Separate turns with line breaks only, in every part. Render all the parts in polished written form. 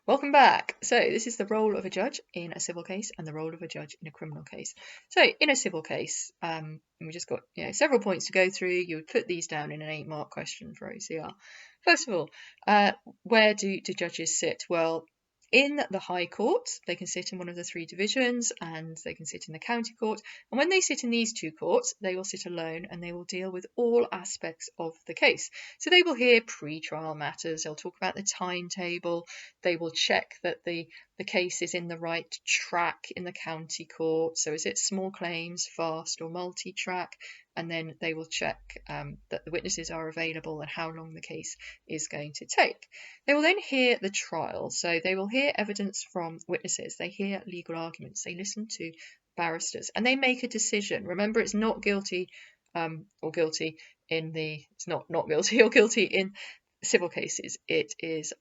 Welcome back. So this is the role of a judge in a civil case and the role of a judge in a criminal case. So in a civil case, we just got several points to go through. You would put these down in an 8-mark question for OCR. First of all, where do judges sit? Well, in the High Court, they can sit in one of the 3 divisions and they can sit in the County Court. And when they sit in these 2 courts, they will sit alone and they will deal with all aspects of the case. So they will hear pre-trial matters, they'll talk about the timetable, they will check that the case is in the right track in the County Court. So is it small claims, fast or multi-track? And then they will check that the witnesses are available and how long the case is going to take. They will then hear the trial. So they will hear evidence from witnesses. They hear legal arguments. They listen to barristers and they make a decision. Remember, it's not guilty or guilty in it's not guilty or guilty in civil cases. It is,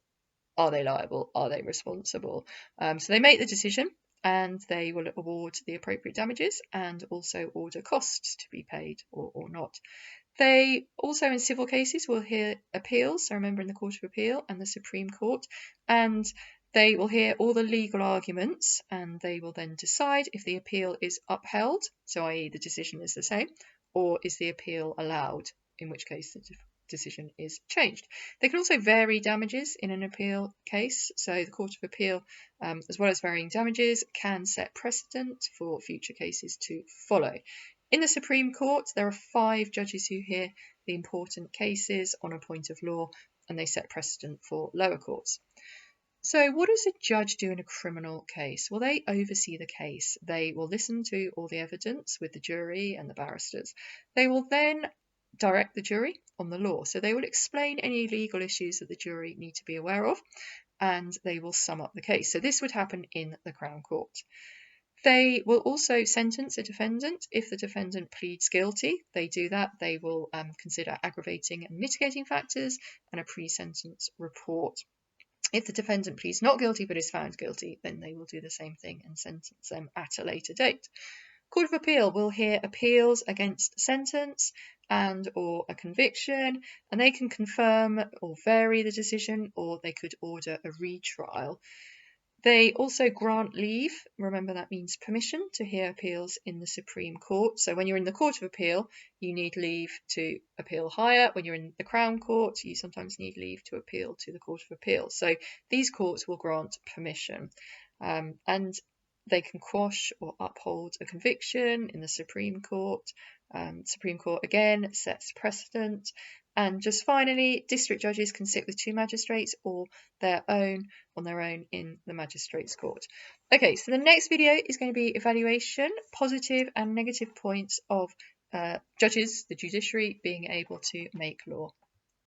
are they liable? Are they responsible? So they make the decision and they will award the appropriate damages and also order costs to be paid or not. They also, in civil cases, will hear appeals. So remember, in the Court of Appeal and the Supreme Court, and they will hear all the legal arguments and they will then decide if the appeal is upheld, so i.e. the decision is the same, or is the appeal allowed, in which case the decision is changed. They can also vary damages in an appeal case. So the Court of Appeal, as well as varying damages, can set precedent for future cases to follow. In the Supreme Court, there are 5 judges who hear the important cases on a point of law, and they set precedent for lower courts. So what does a judge do in a criminal case? Well, they oversee the case. They will listen to all the evidence with the jury and the barristers. They will then direct the jury on the law. So they will explain any legal issues that the jury need to be aware of, and they will sum up the case. So this would happen in the Crown Court. They will also sentence a defendant if the defendant pleads guilty. They do that. They will consider aggravating and mitigating factors and a pre-sentence report. If the defendant pleads not guilty but is found guilty, then they will do the same thing and sentence them at a later date. Court of Appeal will hear appeals against sentence and or a conviction, and they can confirm or vary the decision, or they could order a retrial. They also grant leave. Remember, that means permission to hear appeals in the Supreme Court. So when you're in the Court of Appeal, you need leave to appeal higher. When you're in the Crown Court, you sometimes need leave to appeal to the Court of Appeal. So these courts will grant permission. And they can quash or uphold a conviction in the Supreme Court. Supreme Court again sets precedent. And just finally, district judges can sit with 2 magistrates or on their own in the magistrates' court. Okay, so the next video is going to be evaluation, positive and negative points of judges, the judiciary, being able to make law.